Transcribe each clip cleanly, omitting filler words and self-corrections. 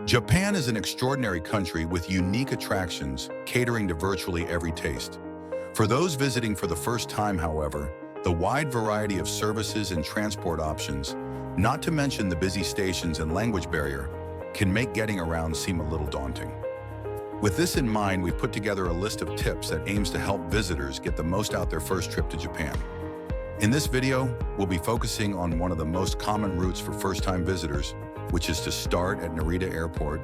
Japan is an extraordinary country with unique attractions catering to virtually every taste. For those visiting for the first time, however, the wide variety of services and transport options, not to mention the busy stations and language barrier, can make getting around seem a little daunting. With this in mind, we've put together a list of tips that aims to help visitors get the most out their first trip to Japan. In this video, we'll be focusing on one of the most common routes for first-time visitors, which is to start at Narita Airport,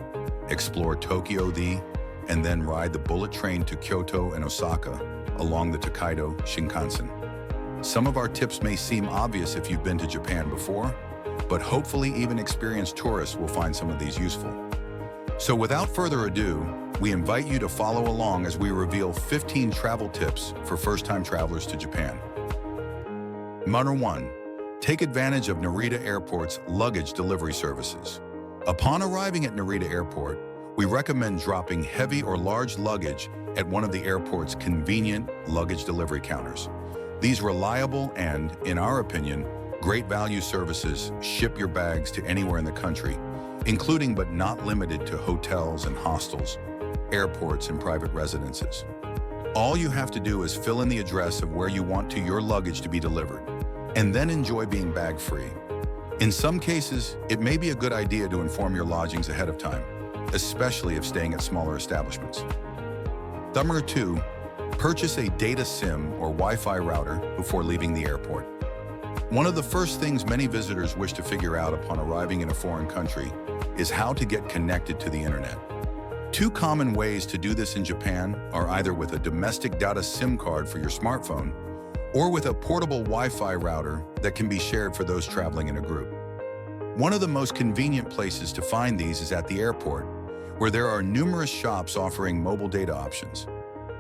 explore Tokyo-the, and then ride the bullet train to Kyoto and Osaka along the Tokaido Shinkansen. Some of our tips may seem obvious if you've been to Japan before, but hopefully even experienced tourists will find some of these useful. So without further ado, we invite you to follow along as we reveal 15 travel tips for first-time travelers to Japan. Number 1. Take advantage of Narita Airport's luggage delivery services. Upon arriving at Narita Airport, we recommend dropping heavy or large luggage at one of the airport's convenient luggage delivery counters. These reliable and, in our opinion, great value services ship your bags to anywhere in the country, including but not limited to hotels and hostels, airports and private residences. All you have to do is fill in the address of where you want your luggage to be delivered, and then enjoy being bag-free. In some cases, it may be a good idea to inform your lodgings ahead of time, especially if staying at smaller establishments. Number 2, purchase a data SIM or Wi-Fi router before leaving the airport. One of the first things many visitors wish to figure out upon arriving in a foreign country is how to get connected to the internet. Two common ways to do this in Japan are either with a domestic data SIM card for your smartphone or with a portable Wi-Fi router that can be shared for those traveling in a group. One of the most convenient places to find these is at the airport, where there are numerous shops offering mobile data options.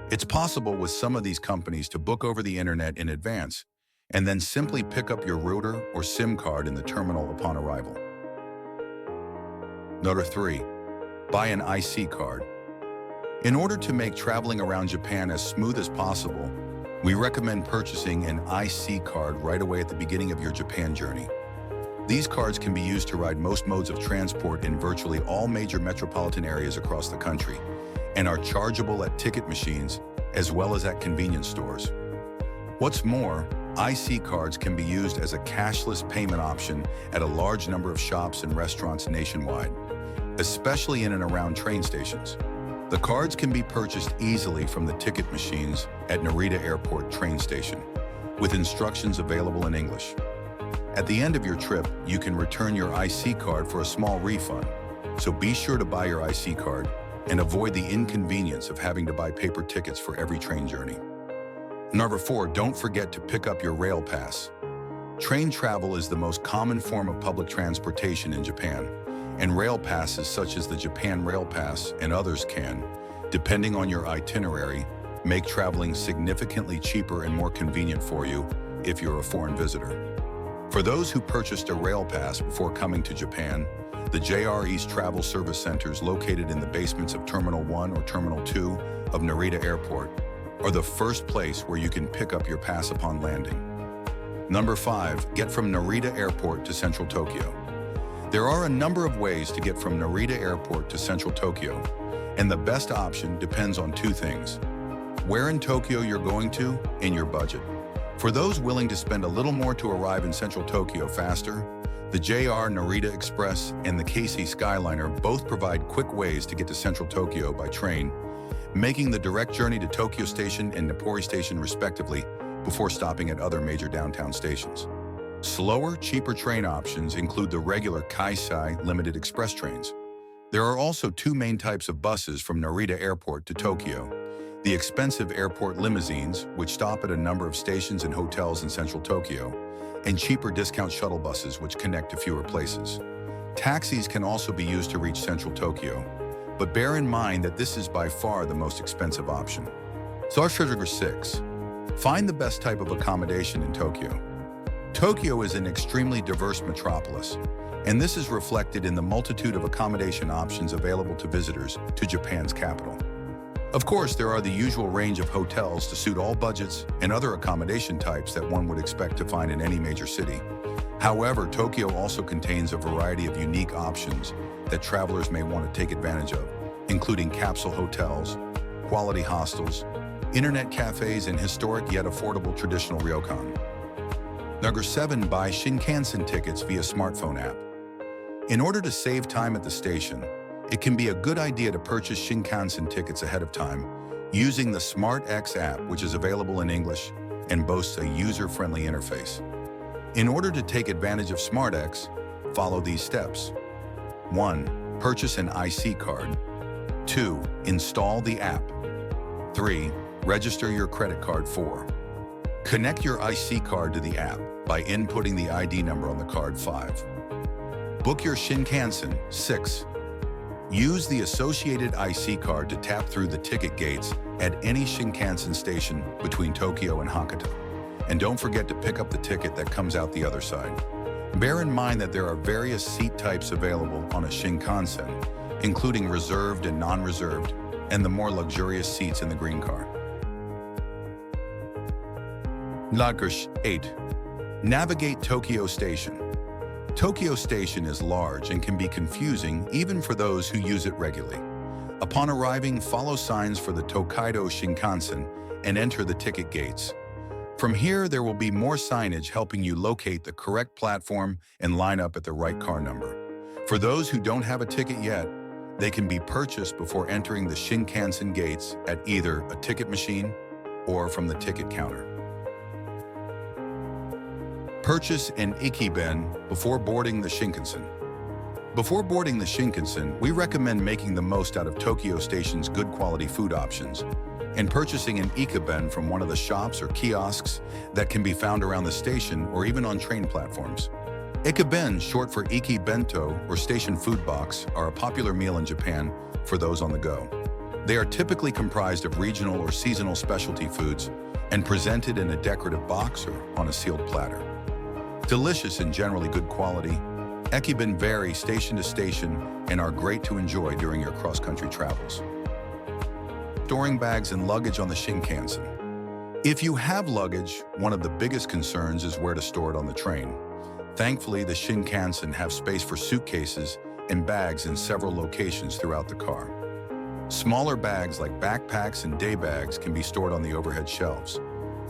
It's possible with some of these companies to book over the internet in advance and then simply pick up your router or SIM card in the terminal upon arrival. Number 3. Buy an IC card. In order to make traveling around Japan as smooth as possible, we recommend purchasing an IC card right away at the beginning of your Japan journey. These cards can be used to ride most modes of transport in virtually all major metropolitan areas across the country and are chargeable at ticket machines as well as at convenience stores. What's more, IC cards can be used as a cashless payment option at a large number of shops and restaurants nationwide, especially in and around train stations. The cards can be purchased easily from the ticket machines at Narita Airport train station, with instructions available in English. At the end of your trip, you can return your IC card for a small refund, so be sure to buy your IC card and avoid the inconvenience of having to buy paper tickets for every train journey. Number 4, don't forget to pick up your rail pass. Train travel is the most common form of public transportation in Japan, and rail passes such as the Japan Rail Pass and others can, depending on your itinerary, make traveling significantly cheaper and more convenient for you if you're a foreign visitor. For those who purchased a rail pass before coming to Japan, the JR East Travel Service Centers located in the basements of Terminal 1 or Terminal 2 of Narita Airport are the first place where you can pick up your pass upon landing. Number 5, get from Narita Airport to Central Tokyo. There are a number of ways to get from Narita Airport to Central Tokyo, and the best option depends on two things: where in Tokyo you're going to and your budget. For those willing to spend a little more to arrive in Central Tokyo faster, the JR Narita Express and the Keisei Skyliner both provide quick ways to get to Central Tokyo by train, making the direct journey to Tokyo Station and Napori Station respectively before stopping at other major downtown stations. Slower, cheaper train options include the regular Keisei Limited Express trains. There are also two main types of buses from Narita Airport to Tokyo: the expensive airport limousines, which stop at a number of stations and hotels in central Tokyo, and cheaper discount shuttle buses, which connect to fewer places. Taxis can also be used to reach central Tokyo, but bear in mind that this is by far the most expensive option. So, 6. Find the best type of accommodation in Tokyo. Tokyo is an extremely diverse metropolis, and this is reflected in the multitude of accommodation options available to visitors to Japan's capital. Of course, there are the usual range of hotels to suit all budgets and other accommodation types that one would expect to find in any major city. However, Tokyo also contains a variety of unique options that travelers may want to take advantage of, including capsule hotels, quality hostels, internet cafes, and historic yet affordable traditional ryokan. Number 7. Buy Shinkansen tickets via smartphone app. In order to save time at the station, it can be a good idea to purchase Shinkansen tickets ahead of time using the SmartX app, which is available in English and boasts a user-friendly interface. In order to take advantage of SmartX, follow these steps. 1. Purchase an IC card. 2. Install the app. 3. Register your credit card. 4. Connect your IC card to the app by inputting the ID number on the card. 5. Book your Shinkansen. 6. Use the associated IC card to tap through the ticket gates at any Shinkansen station between Tokyo and Hakata. And don't forget to pick up the ticket that comes out the other side. Bear in mind that there are various seat types available on a Shinkansen, including reserved and non-reserved, and the more luxurious seats in the green car. Lagush 8. Navigate Tokyo Station. Tokyo Station is large and can be confusing even for those who use it regularly. Upon arriving, follow signs for the Tokaido Shinkansen and enter the ticket gates. From here, there will be more signage helping you locate the correct platform and line up at the right car number. For those who don't have a ticket yet, they can be purchased before entering the Shinkansen gates at either a ticket machine or from the ticket counter. Purchase an Ikiben before boarding the Shinkansen. Before boarding the Shinkansen, we recommend making the most out of Tokyo Station's good quality food options and purchasing an Ikiben from one of the shops or kiosks that can be found around the station or even on train platforms. Ikiben, short for Iki Bento or station food box, are a popular meal in Japan for those on the go. They are typically comprised of regional or seasonal specialty foods and presented in a decorative box or on a sealed platter. Delicious and generally good quality, Ikiben vary station to station and are great to enjoy during your cross-country travels. Storing bags and luggage on the Shinkansen. If you have luggage, one of the biggest concerns is where to store it on the train. Thankfully, the Shinkansen have space for suitcases and bags in several locations throughout the car. Smaller bags like backpacks and day bags can be stored on the overhead shelves.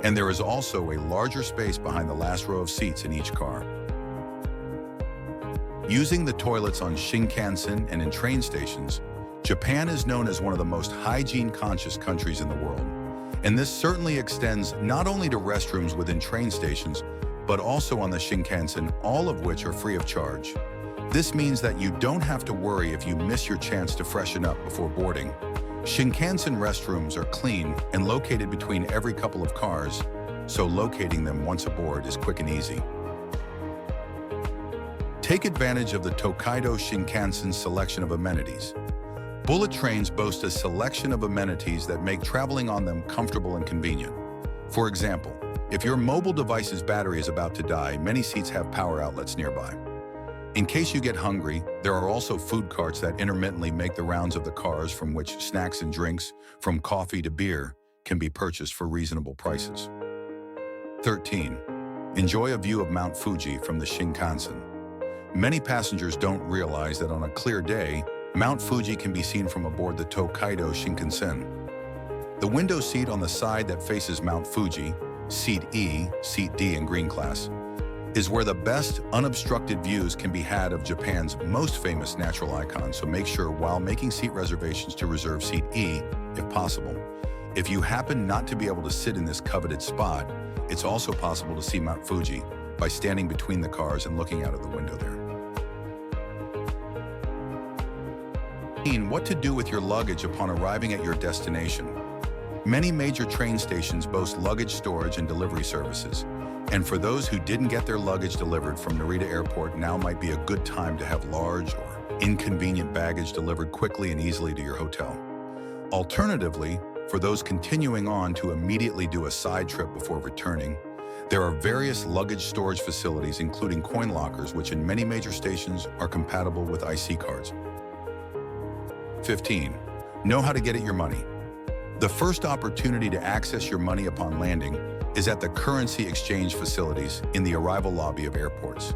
And there is also a larger space behind the last row of seats in each car. Using the toilets on Shinkansen and in train stations, Japan is known as one of the most hygiene-conscious countries in the world. And this certainly extends not only to restrooms within train stations, but also on the Shinkansen, all of which are free of charge. This means that you don't have to worry if you miss your chance to freshen up before boarding. Shinkansen restrooms are clean and located between every couple of cars, so locating them once aboard is quick and easy. Take advantage of the Tokaido Shinkansen's selection of amenities. Bullet trains boast a selection of amenities that make traveling on them comfortable and convenient. For example, if your mobile device's battery is about to die, many seats have power outlets nearby. In case you get hungry, there are also food carts that intermittently make the rounds of the cars, from which snacks and drinks, from coffee to beer, can be purchased for reasonable prices. 13. Enjoy a view of Mount Fuji from the Shinkansen. Many passengers don't realize that on a clear day, Mount Fuji can be seen from aboard the Tokaido Shinkansen. The window seat on the side that faces Mount Fuji, Seat E, Seat D in green class, is where the best unobstructed views can be had of Japan's most famous natural icons, so make sure while making seat reservations to reserve Seat E, if possible. If you happen not to be able to sit in this coveted spot, it's also possible to see Mount Fuji by standing between the cars and looking out of the window there. What to do with your luggage upon arriving at your destination. Many major train stations boast luggage storage and delivery services. And for those who didn't get their luggage delivered from Narita Airport, now might be a good time to have large or inconvenient baggage delivered quickly and easily to your hotel. Alternatively, for those continuing on to immediately do a side trip before returning, there are various luggage storage facilities, including coin lockers, which in many major stations are compatible with IC cards. 15. Know how to get at your money. The first opportunity to access your money upon landing is at the currency exchange facilities in the arrival lobby of airports.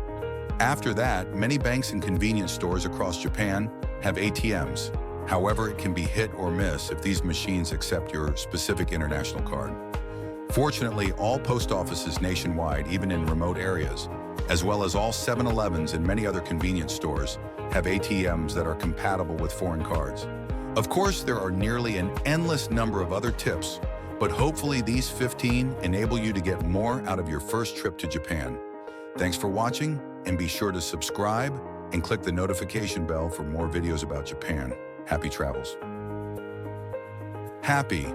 After that, many banks and convenience stores across Japan have ATMs. However, it can be hit or miss if these machines accept your specific international card. Fortunately, all post offices nationwide, even in remote areas, as well as all 7-Elevens and many other convenience stores, have ATMs that are compatible with foreign cards. Of course, there are nearly an endless number of other tips, but hopefully these 15 enable you to get more out of your first trip to Japan. Thanks for watching, and be sure to subscribe and click the notification bell for more videos about Japan. Happy travels. Happy